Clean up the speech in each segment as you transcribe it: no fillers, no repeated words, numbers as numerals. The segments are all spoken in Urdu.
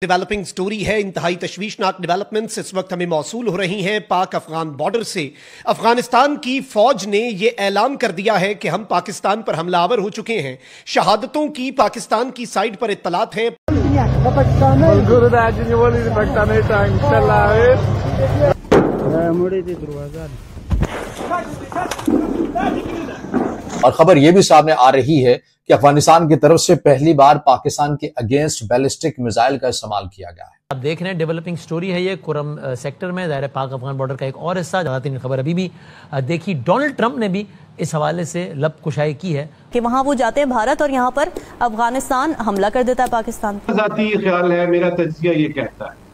ڈیولپنگ سٹوری ہے. انتہائی تشویشناک ڈیولپمنٹس اس وقت ہمیں موصول ہو رہی ہیں پاک افغان بارڈر سے. افغانستان کی فوج نے یہ اعلان کر دیا ہے کہ ہم پاکستان پر حملہ آور ہو چکے ہیں. شہادتوں کی پاکستان کی سائٹ پر اطلاعات ہیں. اور خبر یہ بھی سامنے آ رہی ہے کہ افغانستان کی طرف سے پہلی بار پاکستان کے اگینسٹ بیلسٹک میزائل کا استعمال کیا گیا ہے. آپ دیکھ رہے ہیں ڈیولپنگ سٹوری ہے یہ کورم سیکٹر میں ظاہر پاک افغان بارڈر کا ایک اور حصہ. زیادہ ترین خبر ابھی بھی دیکھی ڈونلڈ ٹرمپ نے بھی اس حوالے سے لب کشائی کی ہے کہ وہاں وہ جاتے ہیں بھارت اور یہاں پر افغانستان حملہ کر دیتا ہے پاکستان. ذاتی خیال ہے, میرا تجزیہ یہ کہتا ہے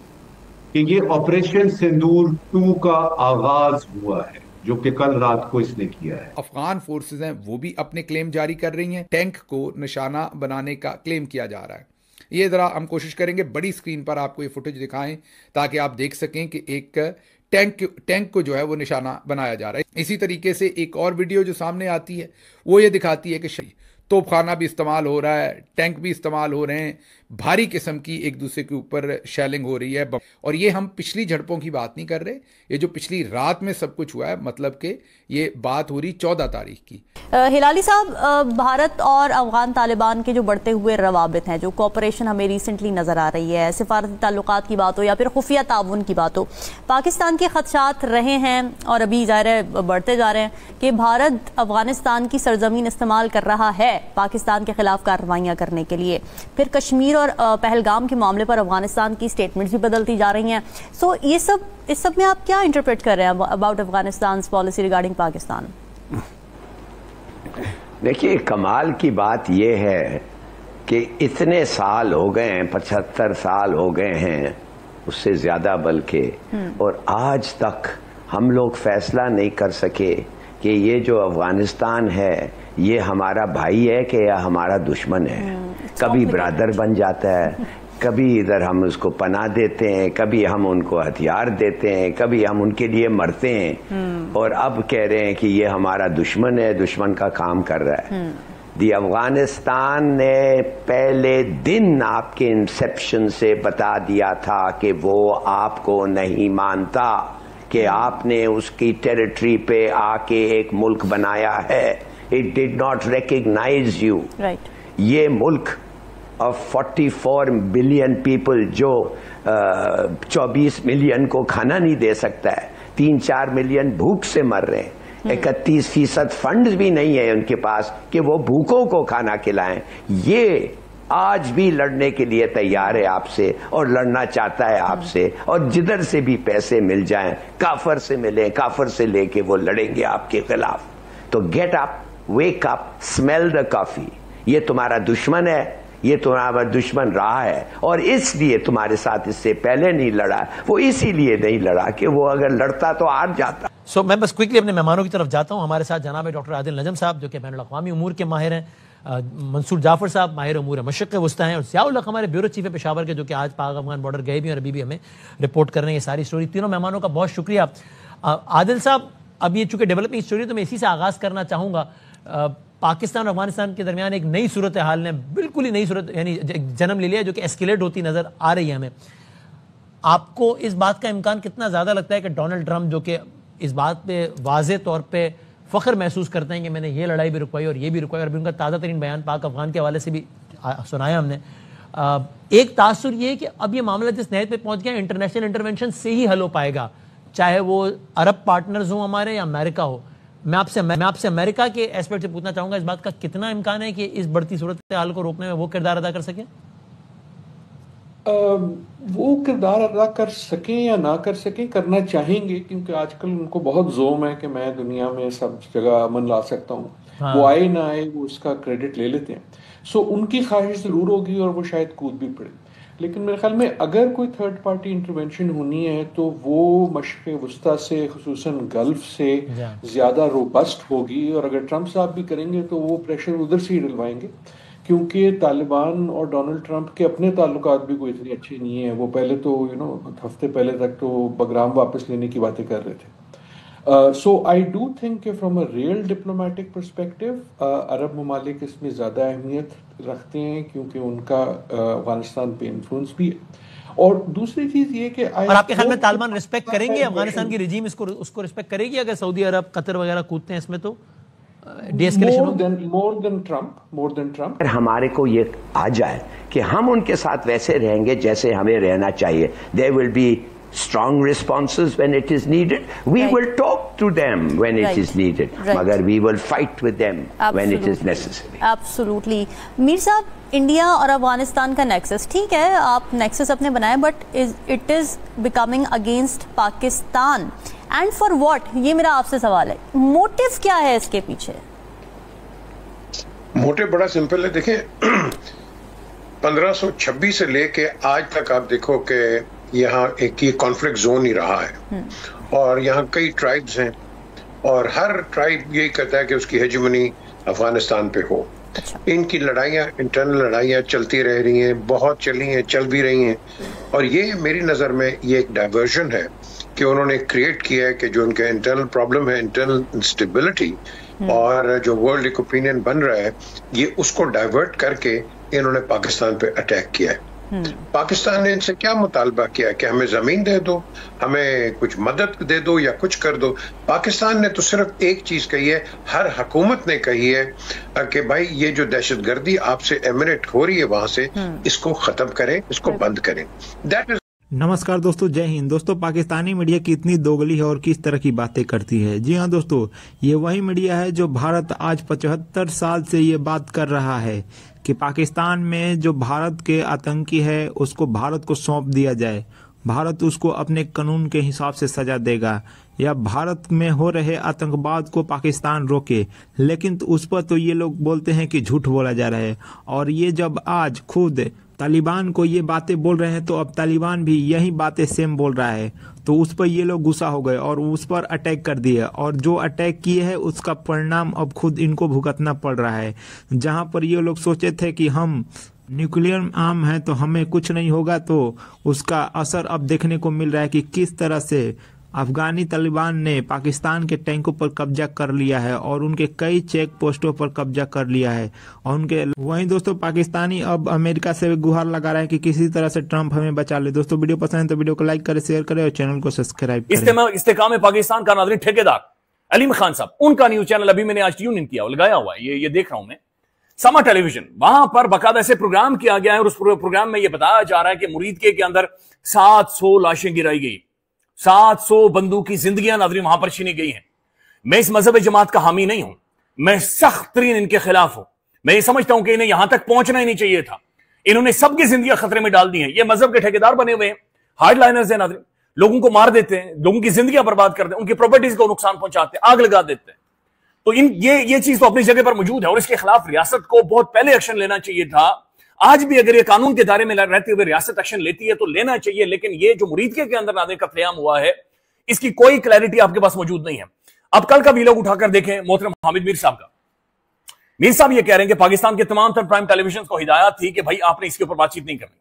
کہ یہ آپریشن سندور 2 کا آغاز ہوا ہے جو کہ کل رات کو اس نے کیا ہے. افغان فورسز ہیں وہ بھی اپنے کلیم جاری کر رہی ہیں. ٹینک کو نشانہ بنانے کا کلیم کیا جا رہا ہے. یہ ذرا ہم کوشش کریں گے بڑی سکرین پر آپ کو یہ فوٹیج دکھائیں تاکہ آپ دیکھ سکیں کہ ایک ٹینک کو جو ہے وہ نشانہ بنایا جا رہا ہے. اسی طریقے سے ایک اور ویڈیو جو سامنے آتی ہے وہ یہ دکھاتی ہے کہ توپ خانہ بھی استعمال ہو رہا ہے, ٹینک بھی استعمال ہو رہے ہیں, بھاری قسم کی ایک دوسرے کے اوپر شیلنگ ہو رہی ہے. اور یہ ہم پچھلی جھڑپوں کی بات نہیں کر رہے, یہ جو پچھلی رات میں سب کچھ ہوا ہے, مطلب کہ یہ بات ہو رہی 14 تاریخ کی. ہلالی صاحب, بھارت اور افغان طالبان کے جو بڑھتے ہوئے روابط ہیں, جو کوپریشن ہمیں ریسنٹلی نظر آ رہی ہے, سفارتی تعلقات کی بات ہو یا پھر خفیہ تعاون کی بات ہو, پاکستان کے خدشات رہے ہیں اور ابھی ظاہر ہے بڑھتے جا رہے ہیں کہ بھارت افغانستان کی سرزمین استعمال کر رہا ہے پاکستان کے خلاف کارروائیاں کرنے کے لیے. پھر کشمیر اور پہلگام کے معاملے پر افغانستان کی سٹیٹمنٹس بھی بدلتی جا رہی ہیں. سو یہ اس سب میں آپ کیا انٹرپریٹ کر رہے ہیں about Afghanistan policy regarding Pakistan? دیکھیے, کمال کی بات یہ ہے کہ اتنے سال ہو گئے ہیں, 75 سال ہو گئے ہیں, اس سے زیادہ بلکہ, اور آج تک ہم لوگ فیصلہ نہیں کر سکے کہ یہ جو افغانستان ہے یہ ہمارا بھائی ہے کہ یا ہمارا دشمن ہے. کبھی برادر بن جاتا ہے, کبھی ادھر ہم اس کو پناہ دیتے ہیں, کبھی ہم ان کو ہتھیار دیتے ہیں, کبھی ہم ان کے لیے مرتے ہیں, اور اب کہہ رہے ہیں کہ یہ ہمارا دشمن ہے, دشمن کا کام کر رہا ہے. افغانستان نے پہلے دن آپ کے انسیپشن سے بتا دیا تھا کہ وہ آپ کو نہیں مانتا, کہ آپ نے اس کی ٹیریٹری پہ آ کے ایک ملک بنایا ہے. It did not recognize you. Right. یہ ملک of 44 billion people جو 24 ملین کو کھانا نہیں دے سکتا ہے, 3-4 ملین بھوک سے مر رہے ہیں, 31% فنڈز بھی نہیں ہے ان کے پاس کہ وہ بھوکوں کو کھانا کھلائیں. یہ آج بھی لڑنے کے لیے تیار ہے آپ سے, اور لڑنا چاہتا ہے آپ سے, اور جدھر سے بھی پیسے مل جائیں, کافر سے ملیں, کافر سے لے کے وہ لڑیں گے آپ کے خلاف. تو get up, wake up, smell the coffee. یہ تمہارا دشمن ہے, یہ تمہارا دشمن رہا ہے, اور اس لیے تمہارے ساتھ اس سے پہلے نہیں لڑا. وہ اسی لیے نہیں لڑا کہ وہ اگر لڑتا تو ہار جاتا. میں بس کوئکلی اپنے مہمانوں کی طرف جاتا ہوں. ہمارے ساتھ جناب ڈاکٹر عادل نجم صاحب جو کہ بین الاقوامی امور کے ماہر ہیں, منصور جعفر صاحب ماہر امور مشرق وسطی ہیں, اور ضیاء الحق ہمارے بیورو چیف پشاور کے جو کہ آج پاک افغان بارڈر گئے بھی اور ابھی بھی ہمیں رپورٹ کر رہے ہیں یہ ساری سٹوری. تینوں مہمانوں کا بہت شکریہ. عادل صاحب, اب یہ چونکہ ڈیولپنگ سٹوری تو میں اسی سے آغاز کرنا چاہوں گا. پاکستان اور افغانستان کے درمیان ایک نئی صورتحال نے بالکل ہی نئی صورت یعنی جنم لے لیا جو کہ ایسکیلیٹ ہوتی نظر آ رہی ہے ہمیں. آپ کو اس بات کا امکان کتنا زیادہ لگتا ہے کہ ڈونلڈ ٹرمپ جو کہ اس بات پہ واضح طور پہ فخر محسوس کرتے ہیں کہ میں نے یہ لڑائی بھی رکوائی اور یہ بھی رکوائی, اور ابھی ان کا تازہ ترین بیان پاک افغان کے حوالے سے بھی سنایا ہم نے, ایک تاثر یہ ہے کہ اب یہ معاملہ جس نہج پہ پہنچ گیا انٹرنیشنل انٹرونشن سے ہی حل ہو پائے گا, چاہے وہ عرب پارٹنرز ہوں ہمارے یا امریکہ ہو. میں آپ سے امریکہ کے ایسپیکٹ سے پوچھنا چاہوں گا, اس بات کا کتنا امکان ہے کہ اس بڑھتی صورتحال کو روکنے میں وہ کردار ادا کر سکیں؟ وہ کردار ادا کر سکیں یا نہ کر سکیں, کرنا چاہیں گے, کیونکہ آج کل ان کو بہت زوم ہے کہ میں دنیا میں سب جگہ امن لا سکتا ہوں. وہ آئے نہ آئے وہ اس کا کریڈٹ لے لیتے ہیں. سو ان کی خواہش ضرور ہوگی اور وہ شاید کود بھی پڑے. لیکن میرے خیال میں اگر کوئی تھرڈ پارٹی انٹرونشن ہونی ہے تو وہ مشرق وسطیٰ سے, خصوصاً گلف سے زیادہ روبسٹ ہوگی, اور اگر ٹرمپ صاحب بھی کریں گے تو وہ پریشر ادھر سے ہی ڈلوائیں گے, کیونکہ طالبان اور ڈونلڈ ٹرمپ کے اپنے تعلقات بھی کوئی اتنے اچھے نہیں ہیں. وہ پہلے تو ہفتے پہلے تک تو بگرام واپس لینے کی باتیں کر رہے تھے. So I do think کہ from a real diplomatic perspective عرب ممالک اس میں زیادہ اہمیت رکھتے ہیں کیونکہ ان کا افغانستان پہ انفلوئنس بھی ہے. اور دوسری چیز یہ کہ اور آپ کے خیال میں طالبان ریسپیکٹ کریں گے افغانستان کی رجیم اس کو ریسپیکٹ کرے گی اگر سعودی عرب قطر وغیرہ کودتے ہیں اس میں تو ڈی ایسکیلیشن مور دین ٹرمپ ہمارے کو یہ آ جائے کہ ہم ان کے ساتھ ویسے رہیں گے جیسے ہمیں رہنا چاہیے. There will be strong responses when it is needed. We will talk to them when it is needed. Magar we will fight with them when it is necessary. Absolutely. میر صاحب, انڈیا اور افغانستان کا نیکسس ٹھیک ہے, آپ نیکسس اپنے بنائیں, but it is becoming against Pakistan. And for what? یہ میرا آپ سے سوال ہے, موٹیو کیا ہے اس کے پیچھے؟ موٹیو بڑا سمپل ہے. دیکھیں 1526 سے لے کے آج تک آپ دیکھو کہ یہاں ایک یہ کانفلکٹ زون ہی رہا ہے, اور یہاں کئی ٹرائبز ہیں, اور ہر ٹرائب یہی کہتا ہے کہ اس کی ہیجمنی افغانستان پہ ہو. ان کی لڑائیاں, انٹرنل لڑائیاں چلتی رہ رہی ہیں, بہت چلی ہیں, چل بھی رہی ہیں, اور یہ میری نظر میں یہ ایک ڈائیورژن ہے کہ انہوں نے کریٹ کیا ہے کہ جو ان کا انٹرنل پرابلم ہے, انٹرنل انسٹیبلٹی, اور جو ورلڈ ایک اوپینین بن رہا ہے, یہ اس کو ڈائیورٹ کر کے انہوں نے پاکستان پہ اٹیک کیا ہے. پاکستان نے ان سے کیا مطالبہ کیا کہ ہمیں زمین دے دو, ہمیں کچھ مدد دے دو یا کچھ کر دو. پاکستان نے تو صرف ایک چیز کہی ہے, ہر حکومت نے کہی ہے کہ بھائی یہ جو دہشت گردی آپ سے ایمنیٹ ہو رہی ہے وہاں سے, اس کو ختم کریں, اس کو بند کریں. That is. نمسکار دوستو, جے ہند. دوستو, پاکستانی میڈیا کی اتنی دوگلی ہے اور کس طرح کی باتیں کرتی ہے. جی ہاں دوستو, یہ وہی میڈیا ہے جو بھارت آج 75 سال سے یہ بات کر رہا ہے کہ پاکستان میں جو بھارت کے آتنکی ہے اس کو بھارت کو سونپ دیا جائے, بھارت اس کو اپنے قانون کے حساب سے سزا دے گا, یا بھارت میں ہو رہے آتنکواد کو پاکستان روکے. لیکن اس پر تو یہ لوگ بولتے ہیں کہ جھوٹ بولا جا رہا ہے. اور یہ جب آج خود طالبان کو یہ باتیں بول رہے ہیں تو اب طالبان بھی یہی باتیں سیم بول رہا ہے, تو اس پر یہ لوگ غصہ ہو گئے اور اس پر اٹیک کر دیے, اور جو اٹیک کیے ہیں اس کا پرنام اب خود ان کو بھگتنا پڑ رہا ہے. جہاں پر یہ لوگ سوچے تھے کہ ہم نیوکلیر عام ہیں تو ہمیں کچھ نہیں ہوگا, تو اس کا اثر اب دیکھنے کو مل رہا ہے کہ کس طرح سے افغانی طالبان نے پاکستان کے ٹینکوں پر قبضہ کر لیا ہے اور ان کے کئی چیک پوسٹوں پر قبضہ کر لیا ہے. اور ان کے وہیں دوستوں پاکستانی اب امریکہ سے گہار لگا رہے ہیں کہ کسی طرح سے ٹرمپ ہمیں بچا لے. دوستوں, ویڈیو پسند ہے تو ویڈیو کو لائک کریں, شیئر کریں اور چینل کو سبسکرائب کریں. استحکام پاکستان کا ناظرین ٹھیکیدار علیم خان صاحب, ان کا نیوز چینل ابھی میں نے آج ٹیون ان کیا, لگایا ہوا ہے, یہ دیکھ رہا ہوں میں, سما ٹیلی ویژن. وہاں پر باقاعدہ سے پروگرام کیا گیا ہے, اور اس پروگرام میں یہ بتایا جا رہا ہے کہ مرید کے اندر 700 لاشیں گرائی گئی, 700 بندوق کی زندگیاں ناظرین وہاں پر چھینی گئی ہیں. میں اس مذہب جماعت کا حامی نہیں ہوں, میں سخت ترین ان کے خلاف ہوں. میں یہ سمجھتا ہوں کہ انہیں یہاں تک پہنچنا ہی نہیں چاہیے تھا. انہوں نے سب کی زندگیاں خطرے میں ڈال دی ہیں. یہ مذہب کے ٹھیکیدار بنے ہوئے ہیں, ہارڈ لائنرز ہیں ناظرین, لوگوں کو مار دیتے ہیں, لوگوں کی زندگیاں برباد کرتے ہیں, ان کی پراپرٹیز کو نقصان پہنچاتے ہیں, آگ لگا دیتے ہیں. تو یہ چیز تو اپنی جگہ پر موجود ہے, اور اس کے خلاف ریاست کو بہت پہلے ایکشن لینا چاہیے تھا. آج بھی اگر یہ قانون کے دائرے میں رہتے ہوئے ریاست ایکشن لیتی ہے تو لینا چاہیے, لیکن یہ جو مرید کے اندر ناظرین قتل عام ہوا ہے, اس کی کوئی کلیئرٹی آپ کے پاس موجود نہیں ہے. اب کل کا ویلاگ اٹھا کر دیکھیں محترم حامد میر صاحب کا. میر صاحب یہ کہہ رہے ہیں کہ پاکستان کے تمام تر پرائم ٹیلی ویژن کو ہدایت تھی کہ بھائی آپ نے اس کے اوپر بات چیت نہیں کرنی.